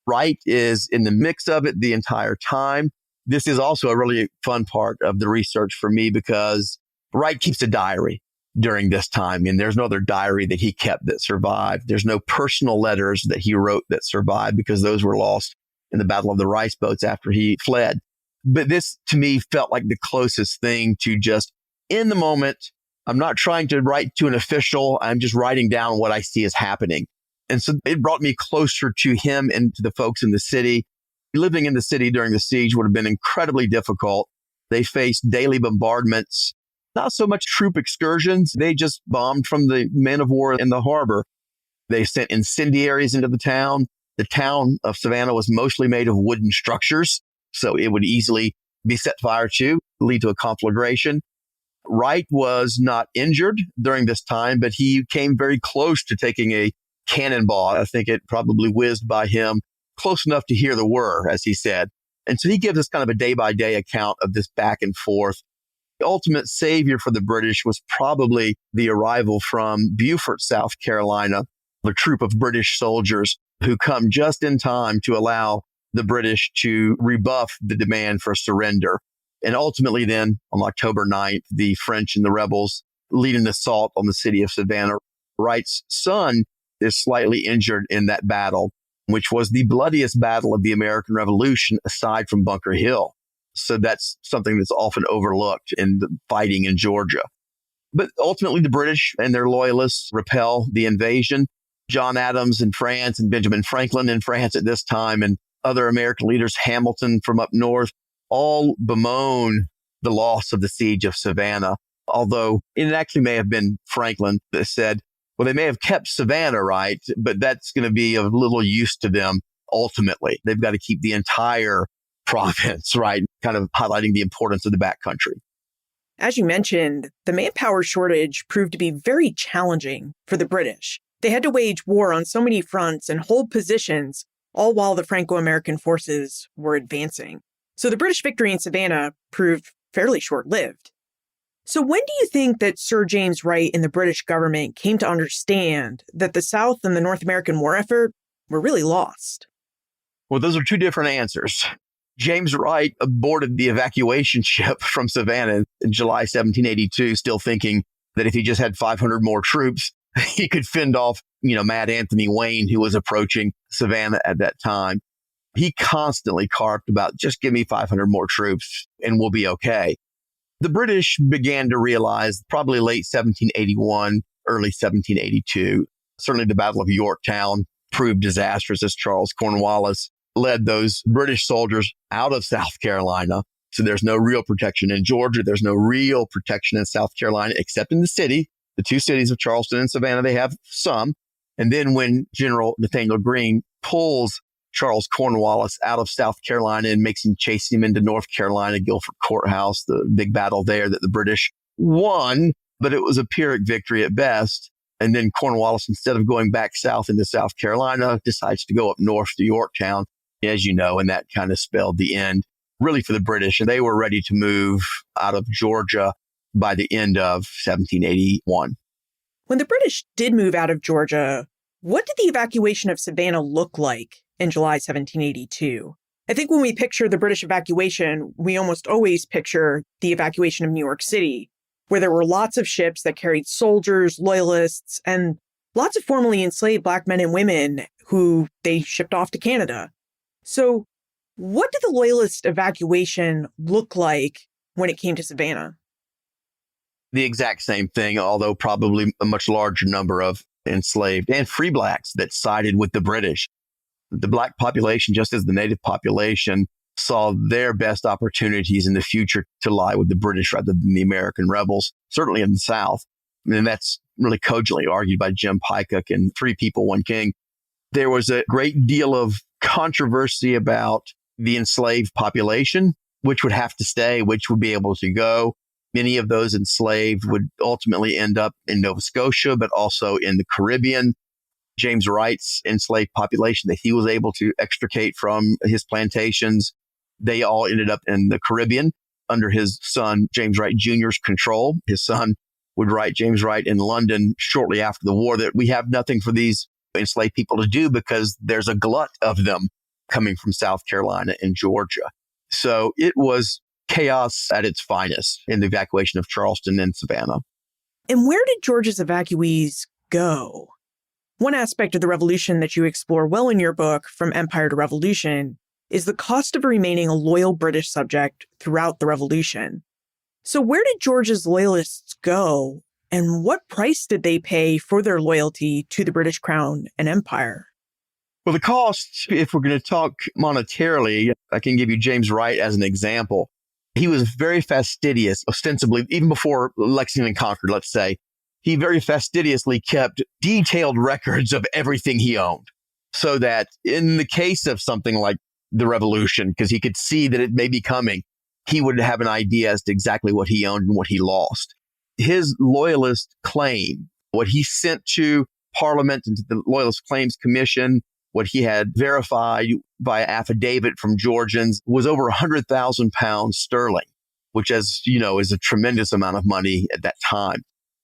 Wright is in the mix of it the entire time. This is also a really fun part of the research for me because Wright keeps a diary during this time, and there's no other diary that he kept that survived. There's no personal letters that he wrote that survived because those were lost in the Battle of the Rice Boats after he fled. But this, to me, felt like the closest thing to just in the moment. I'm not trying to write to an official. I'm just writing down what I see as happening. And so it brought me closer to him and to the folks in the city. Living in the city during the siege would have been incredibly difficult. They faced daily bombardments, not so much troop excursions. They just bombed from the men of war in the harbor. They sent incendiaries into the town. The town of Savannah was mostly made of wooden structures, so it would easily be set fire to, lead to a conflagration. Wright was not injured during this time, but he came very close to taking a cannonball. I think it probably whizzed by him close enough to hear the whir, as he said. And so he gives us kind of a day-by-day account of this back and forth. The ultimate savior for the British was probably the arrival from Beaufort, South Carolina, a troop of British soldiers who come just in time to allow the British to rebuff the demand for surrender. And ultimately then, on October 9th, the French and the rebels lead an assault on the city of Savannah. Wright's son is slightly injured in that battle, which was the bloodiest battle of the American Revolution aside from Bunker Hill. So that's something that's often overlooked in the fighting in Georgia. But ultimately, the British and their loyalists repel the invasion. John Adams in France and Benjamin Franklin in France at this time and other American leaders, Hamilton from up north, all bemoan the loss of the siege of Savannah. Although it actually may have been Franklin that said, well, they may have kept Savannah, right? But that's going to be of little use to them ultimately. They've got to keep the entire province, right? Kind of highlighting the importance of the backcountry. As you mentioned, the manpower shortage proved to be very challenging for the British. They had to wage war on so many fronts and hold positions, all while the Franco-American forces were advancing. So the British victory in Savannah proved fairly short-lived. So when do you think that Sir James Wright and the British government came to understand that the South and the North American war effort were really lost? Well, those are two different answers. James Wright boarded the evacuation ship from Savannah in July 1782, still thinking that if he just had 500 more troops, he could fend off, Mad Anthony Wayne, who was approaching Savannah at that time. He constantly carped about, just give me 500 more troops and we'll be okay. The British began to realize probably late 1781, early 1782, certainly the Battle of Yorktown proved disastrous as Charles Cornwallis led those British soldiers out of South Carolina. So there's no real protection in Georgia. There's no real protection in South Carolina, except in the city. The two cities of Charleston and Savannah, they have some. And then when General Nathanael Greene pulls Charles Cornwallis out of South Carolina and makes him chase him into North Carolina, Guilford Courthouse, the big battle there that the British won, but it was a Pyrrhic victory at best. And then Cornwallis, instead of going back south into South Carolina, decides to go up north to Yorktown, as you know, and that kind of spelled the end really for the British. And they were ready to move out of Georgia by the end of 1781. When the British did move out of Georgia, what did the evacuation of Savannah look like in July 1782? I think when we picture the British evacuation, we almost always picture the evacuation of New York City, where there were lots of ships that carried soldiers, loyalists, and lots of formerly enslaved Black men and women who they shipped off to Canada. So what did the Loyalist evacuation look like when it came to Savannah? The exact same thing, although probably a much larger number of enslaved and free Blacks that sided with the British. The Black population, just as the Native population, saw their best opportunities in the future to lie with the British rather than the American rebels, certainly in the South. And that's really cogently argued by Jim Pycock in Three People, One King. There was a great deal of controversy about the enslaved population, which would have to stay, which would be able to go. Many of those enslaved would ultimately end up in Nova Scotia, but also in the Caribbean. James Wright's enslaved population that he was able to extricate from his plantations, they all ended up in the Caribbean under his son, James Wright Jr.'s control. His son would write James Wright in London shortly after the war that we have nothing for these enslaved people to do because there's a glut of them coming from South Carolina and Georgia. So it was chaos at its finest in the evacuation of Charleston and Savannah. And where did Georgia's evacuees go? One aspect of the revolution that you explore well in your book, From Empire to Revolution, is the cost of remaining a loyal British subject throughout the revolution. So where did Georgia's loyalists go, and what price did they pay for their loyalty to the British Crown and Empire? Well, the cost, if we're going to talk monetarily, I can give you James Wright as an example. He was very fastidious, ostensibly, even before Lexington conquered, let's say. He very fastidiously kept detailed records of everything he owned so that in the case of something like the revolution, because he could see that it may be coming, he would have an idea as to exactly what he owned and what he lost. His loyalist claim, what he sent to Parliament and to the Loyalist Claims Commission, what he had verified by affidavit from Georgians was over 100,000 pounds sterling, which, as you know, is a tremendous amount of money at that time.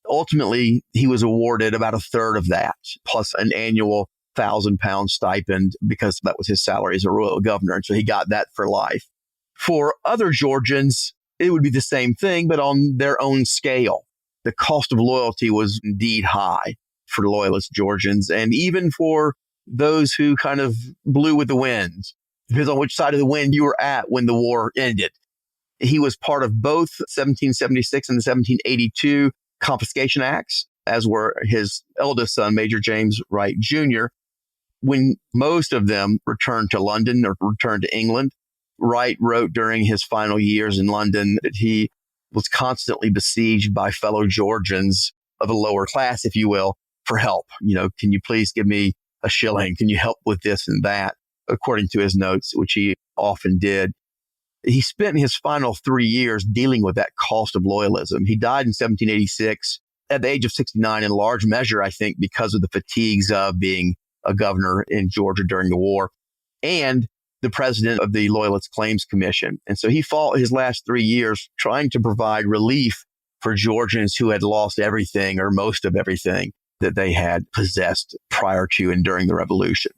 Ultimately, he was awarded about a third of that, plus an annual 1,000-pound stipend, because that was his salary as a royal governor. And so he got that for life. For other Georgians, it would be the same thing, but on their own scale. The cost of loyalty was indeed high for loyalist Georgians, and even for those who kind of blew with the wind. Depends on which side of the wind you were at when the war ended. He was part of both 1776 and the 1782 confiscation acts, as were his eldest son, Major James Wright Jr. When most of them returned to London or returned to England, Wright wrote during his final years in London that he was constantly besieged by fellow Georgians of a lower class, if you will, for help. Can you please give me a shilling? Can you help with this and that? According to his notes, which he often did. He spent his final 3 years dealing with that cost of loyalism. He died in 1786 at the age of 69, in large measure, I think, because of the fatigues of being a governor in Georgia during the war and the president of the Loyalist Claims Commission. And so he fought his last 3 years trying to provide relief for Georgians who had lost everything or most of everything that they had possessed prior to and during the revolution.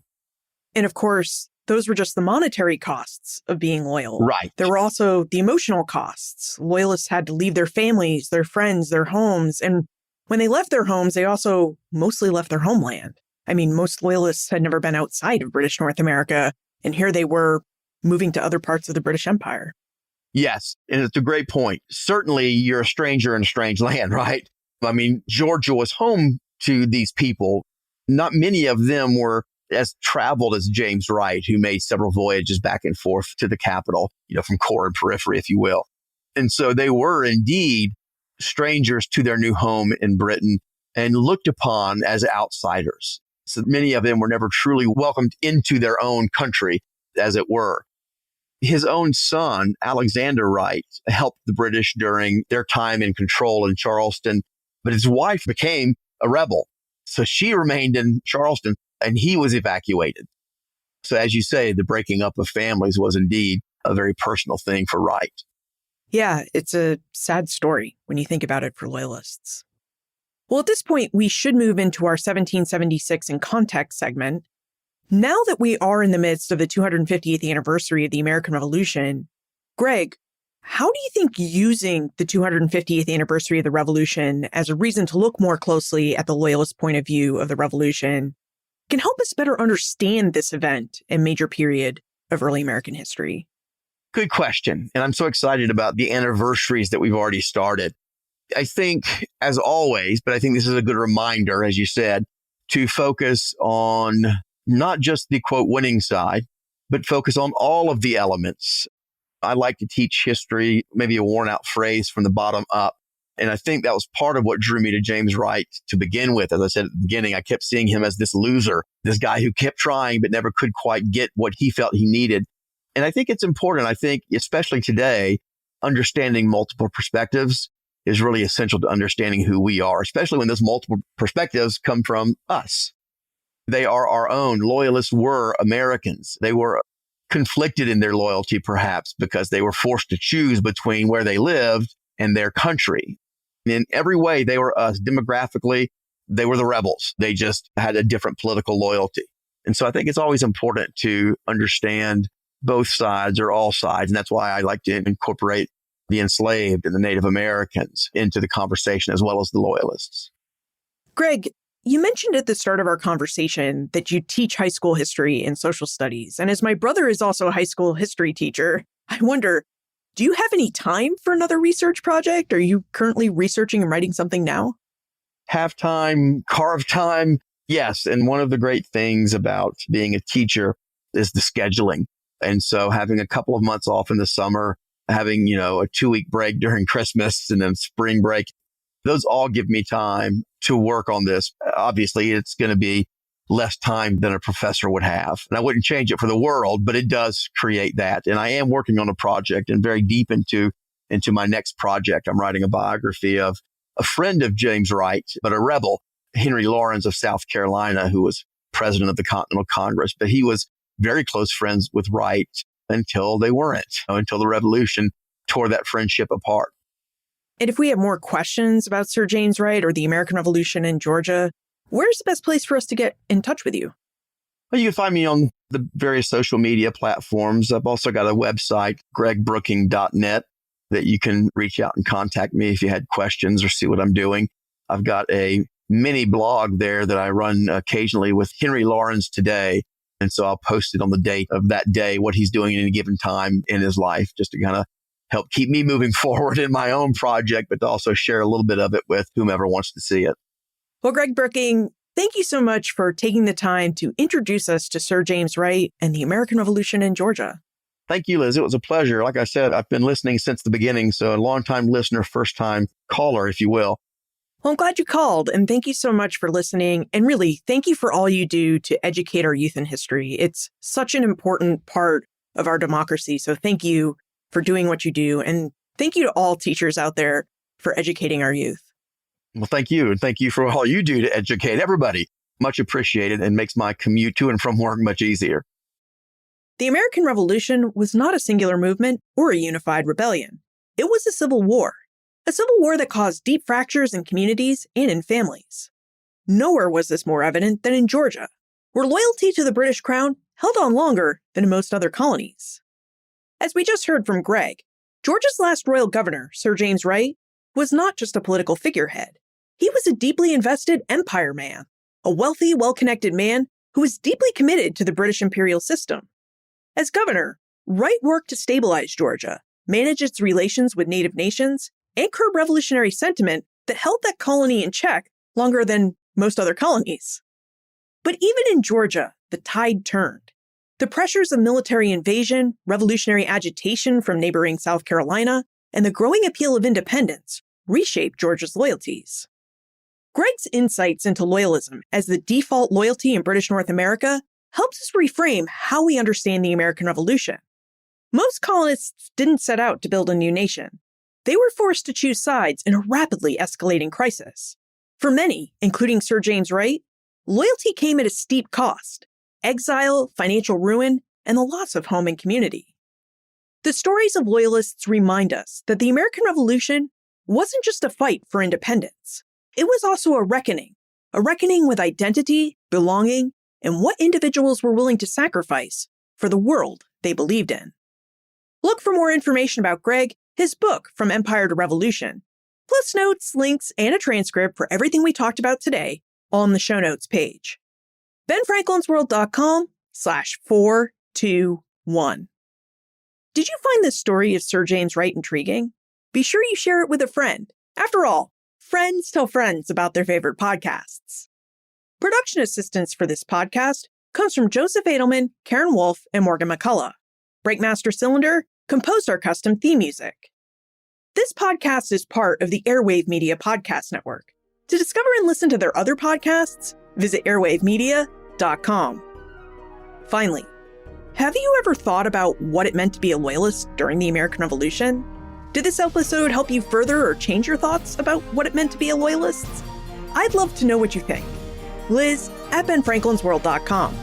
And of course, those were just the monetary costs of being loyal. Right. There were also the emotional costs. Loyalists had to leave their families, their friends, their homes. And when they left their homes, they also mostly left their homeland. I mean, most loyalists had never been outside of British North America, and here they were moving to other parts of the British Empire. Yes, and it's a great point. Certainly, you're a stranger in a strange land, right? I mean, Georgia was home to these people. Not many of them were as traveled as James Wright, who made several voyages back and forth to the capital, from core and periphery, if you will. And so they were indeed strangers to their new home in Britain and looked upon as outsiders. So many of them were never truly welcomed into their own country, as it were. His own son, Alexander Wright, helped the British during their time in control in Charleston, but his wife became a rebel. So she remained in Charleston and he was evacuated. So as you say, the breaking up of families was indeed a very personal thing for Wright. Yeah, it's a sad story when you think about it for loyalists. Well, at this point, we should move into our 1776 in context segment. Now that we are in the midst of the 250th anniversary of the American Revolution, Greg, how do you think using the 250th anniversary of the Revolution as a reason to look more closely at the Loyalist point of view of the Revolution can help us better understand this event and major period of early American history? Good question. And I'm so excited about the anniversaries that we've already started. I think, as always, but I think this is a good reminder, as you said, to focus on not just the, quote, winning side, but focus on all of the elements. I like to teach history, maybe a worn out phrase, from the bottom up. And I think that was part of what drew me to James Wright to begin with. As I said at the beginning, I kept seeing him as this loser, this guy who kept trying but never could quite get what he felt he needed. And I think it's important. I think, especially today, understanding multiple perspectives is really essential to understanding who we are, especially when those multiple perspectives come from us. They are our own. Loyalists were Americans. They were conflicted in their loyalty, perhaps, because they were forced to choose between where they lived and their country. In every way, they were us. Demographically, they were the rebels. They just had a different political loyalty. And so I think it's always important to understand both sides or all sides. And that's why I like to incorporate the enslaved and the Native Americans into the conversation, as well as the loyalists. Greg, you mentioned at the start of our conversation that you teach high school history and social studies. And as my brother is also a high school history teacher, I wonder, do you have any time for another research project? Are you currently researching and writing something now? Have time, carve time. Yes. And one of the great things about being a teacher is the scheduling. And so having a couple of months off in the summer, having, a 2-week break during Christmas and then spring break, those all give me time to work on this. Obviously, it's going to be less time than a professor would have. And I wouldn't change it for the world, but it does create that. And I am working on a project and very deep into my next project. I'm writing a biography of a friend of James Wright, but a rebel, Henry Lawrence of South Carolina, who was president of the Continental Congress. But he was very close friends with Wright until they weren't, until the revolution tore that friendship apart. And if we have more questions about Sir James Wright or the American Revolution in Georgia, where's the best place for us to get in touch with you? Well, you can find me on the various social media platforms. I've also got a website, gregbrooking.net, that you can reach out and contact me if you had questions or see what I'm doing. I've got a mini blog there that I run occasionally with Henry Lawrence Today. And so I'll post it on the date of that day, what he's doing at any given time in his life, just to kind of help keep me moving forward in my own project, but to also share a little bit of it with whomever wants to see it. Well, Greg Brooking, thank you so much for taking the time to introduce us to Sir James Wright and the American Revolution in Georgia. Thank you, Liz. It was a pleasure. Like I said, I've been listening since the beginning, so a long-time listener, first-time caller, if you will. Well, I'm glad you called, and thank you so much for listening. And really, thank you for all you do to educate our youth in history. It's such an important part of our democracy. So thank you for doing what you do. And thank you to all teachers out there for educating our youth. Well, thank you. And thank you for all you do to educate everybody. Much appreciated, and makes my commute to and from work much easier. The American Revolution was not a singular movement or a unified rebellion. It was a civil war that caused deep fractures in communities and in families. Nowhere was this more evident than in Georgia, where loyalty to the British crown held on longer than in most other colonies. As we just heard from Greg, Georgia's last royal governor, Sir James Wright, was not just a political figurehead. He was a deeply invested empire man, a wealthy, well-connected man who was deeply committed to the British imperial system. As governor, Wright worked to stabilize Georgia, manage its relations with native nations, and curb revolutionary sentiment that held that colony in check longer than most other colonies. But even in Georgia, the tide turned. The pressures of military invasion, revolutionary agitation from neighboring South Carolina, and the growing appeal of independence reshaped Georgia's loyalties. Greg's insights into loyalism as the default loyalty in British North America helps us reframe how we understand the American Revolution. Most colonists didn't set out to build a new nation. They were forced to choose sides in a rapidly escalating crisis. For many, including Sir James Wright, loyalty came at a steep cost: exile, financial ruin, and the loss of home and community. The stories of loyalists remind us that the American Revolution wasn't just a fight for independence. It was also a reckoning with identity, belonging, and what individuals were willing to sacrifice for the world they believed in. Look for more information about Greg, his book, From Empire to Revolution, plus notes, links, and a transcript for everything we talked about today on the show notes page. benfranklinsworld.com/421. Did you find this story of Sir James Wright intriguing? Be sure you share it with a friend. After all, friends tell friends about their favorite podcasts. Production assistance for this podcast comes from Joseph Edelman, Karen Wolf, and Morgan McCullough. Breakmaster Cylinder composed our custom theme music. This podcast is part of the Airwave Media Podcast Network. To discover and listen to their other podcasts, visit airwavemedia.com. Finally, have you ever thought about what it meant to be a loyalist during the American Revolution? Did this episode help you further or change your thoughts about what it meant to be a loyalist? I'd love to know what you think. Liz at benfranklinsworld.com.